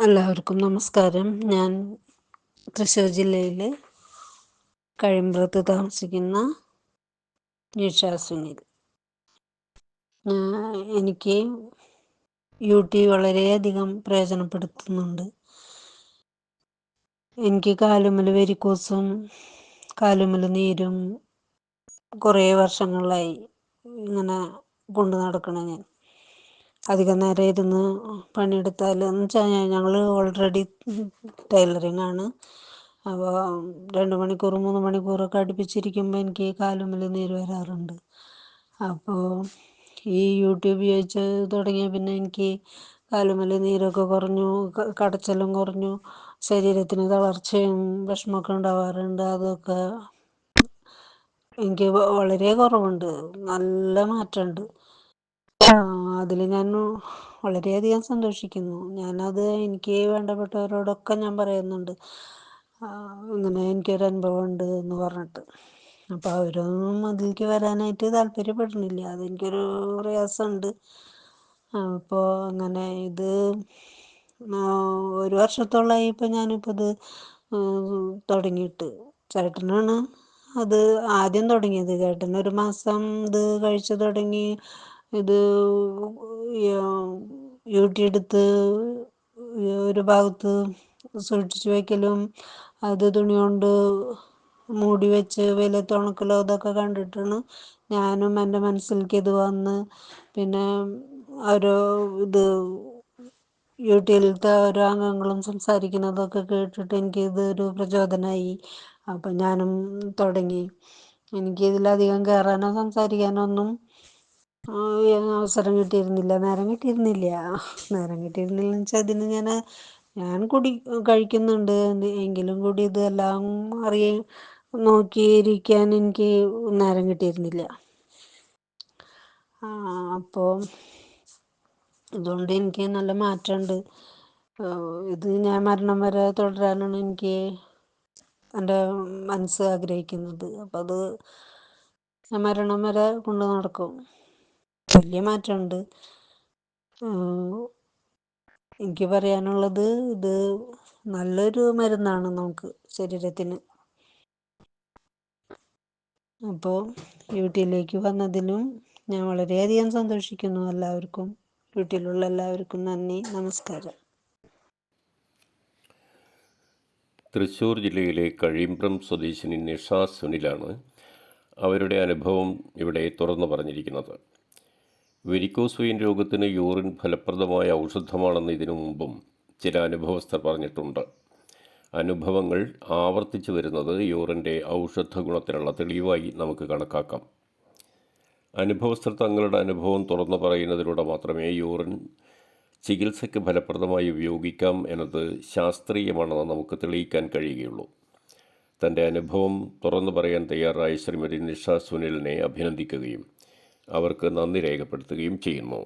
എല്ലാവർക്കും നമസ്കാരം. ഞാൻ തൃശ്ശൂർ ജില്ലയിൽ കഴിമ്പ്രത്ത് താമസിക്കുന്ന നിഷ സുനിൽ. എനിക്ക് യൂട്യൂബ് വളരെയധികം പ്രയോജനപ്പെടുത്തുന്നുണ്ട്. എനിക്ക് കാലുമ്മൽ വെരിക്കോസും കാലുമ്മൽ നീരും കുറേ വർഷങ്ങളായി ഇങ്ങനെ കൊണ്ട് നടക്കണം. ഞാൻ അധികം നേരം ഇരുന്ന് പണിയെടുത്താൽ എന്ന് വെച്ചാൽ ഞങ്ങൾ ഓൾറെഡി ടൈലറിങ് ആണ്. അപ്പോൾ 2 മണിക്കൂർ 3 മണിക്കൂറൊക്കെ അടുപ്പിച്ചിരിക്കുമ്പോൾ എനിക്ക് കാലുമ്മൽ നീര് വരാറുണ്ട്. അപ്പോൾ ഈ യൂട്യൂബ് ഉപയോഗിച്ച് തുടങ്ങിയ പിന്നെ എനിക്ക് കാലുമ്മൽ നീരൊക്കെ കുറഞ്ഞു, കടച്ചലും കുറഞ്ഞു, ശരീരത്തിന് തളർച്ചയും വിഷമമൊക്കെ ഉണ്ടാവാറുണ്ട്. അതൊക്കെ എനിക്ക് വളരെ കുറവുണ്ട്, നല്ല മാറ്റമുണ്ട്. അതിൽ ഞാൻ വളരെയധികം സന്തോഷിക്കുന്നു. ഞാനത് എനിക്ക് വേണ്ടപ്പെട്ടവരോടൊക്കെ ഞാൻ പറയുന്നുണ്ട്, ഇങ്ങനെ എനിക്കൊരു അനുഭവം ഉണ്ട് എന്ന് പറഞ്ഞിട്ട്. അപ്പോൾ അവരൊന്നും അതിലേക്ക് വരാനായിട്ട് താല്പര്യപ്പെടുന്നില്ല. അതെനിക്കൊരു പ്രയാസമുണ്ട്. അപ്പോൾ അങ്ങനെ ഇത് 1 വർഷത്തോളമായി ഇപ്പം ഞാനിപ്പോൾ ഇത് തുടങ്ങിയിട്ട്. ചേട്ടനാണ് അത് ആദ്യം തുടങ്ങിയത്. ചേട്ടൻ 1 മാസം ഇത് കഴിച്ചു തുടങ്ങി. ഇത് ഊറ്റിയെടുത്ത് ഒരു ഭാഗത്ത് സൂക്ഷിച്ച് വയ്ക്കലും അത് തുണി കൊണ്ട് മൂടി വെച്ച് വെയിലത്ത് ഉണക്കലോ ഇതൊക്കെ കണ്ടിട്ടാണ് ഞാനും എൻ്റെ മനസ്സിലേക്ക് ഇത് വന്ന്. പിന്നെ ഓരോ ഇത് യൂട്യൂബിലത്തെ ഓരോ അംഗങ്ങളും സംസാരിക്കുന്നതൊക്കെ കേട്ടിട്ട് എനിക്കിതൊരു പ്രചോദനമായി. അപ്പം ഞാനും തുടങ്ങി. എനിക്കിതിലധികം കയറാനോ സംസാരിക്കാനോ ഒന്നും അവസരം കിട്ടിയിരുന്നില്ല, നേരം കിട്ടിയിരുന്നില്ല. നേരം കിട്ടിയിരുന്നില്ല എന്ന് വെച്ചാൽ അതിന് ഞാൻ കഴിക്കുന്നുണ്ട് എങ്കിലും കൂടി ഇതെല്ലാം നോക്കിയിരിക്കാൻ എനിക്ക് നേരം കിട്ടിയിരുന്നില്ല. അപ്പോൾ ഇതുകൊണ്ട് എനിക്ക് നല്ല മാറ്റമുണ്ട്. ഇത് ഞാൻ മരണം വരെ തുടരാനാണ് എനിക്ക് എൻ്റെ മനസ്സ് ആഗ്രഹിക്കുന്നത്. അപ്പം അത് ഞാൻ മരണം വരെ കൊണ്ട് നടക്കും. വലിയ മാറ്റമുണ്ട്. എനിക്ക് പറയാനുള്ളത്, ഇത് നല്ലൊരു മരുന്നാണ് നമുക്ക് ശരീരത്തിന്. അപ്പോൾ യൂട്യൂബിലേക്ക് വന്നതിനും ഞാൻ വളരെയധികം സന്തോഷിക്കുന്നു. വീട്ടിലുള്ള എല്ലാവർക്കും നന്ദി, നമസ്കാരം. തൃശ്ശൂർ ജില്ലയിലെ കഴിമ്പ്രം സ്വദേശിനി നിഷ സുനിലാണ് അവരുടെ അനുഭവം ഇവിടെ തുറന്നു പറഞ്ഞിരിക്കുന്നത്. വെരിക്കോസ് വെയിൻ രോഗത്തിന് യൂറിൻ ഫലപ്രദമായ ഔഷധമാണെന്ന് ഇതിനു മുമ്പും ചില അനുഭവസ്ഥർ പറഞ്ഞിട്ടുണ്ട്. അനുഭവങ്ങൾ ആവർത്തിച്ചു വരുന്നത് യൂറിൻ്റെ ഔഷധ ഗുണത്തിനുള്ള തെളിവായി നമുക്ക് കണക്കാക്കാം. അനുഭവസ്ഥർ തങ്ങളുടെ അനുഭവം തുറന്നു പറയുന്നതിലൂടെ മാത്രമേ യൂറിൻ ചികിത്സയ്ക്ക് ഫലപ്രദമായി ഉപയോഗിക്കാം എന്നത് ശാസ്ത്രീയമാണെന്ന് നമുക്ക് തെളിയിക്കാൻ കഴിയുകയുള്ളൂ. തൻ്റെ അനുഭവം തുറന്നു പറയാൻ തയ്യാറായ ശ്രീമതി നിഷ സുനിലിനെ അഭിനന്ദിക്കുകയും അവർക്ക് നന്ദി രേഖപ്പെടുത്തുകയും ചെയ്യുന്നു.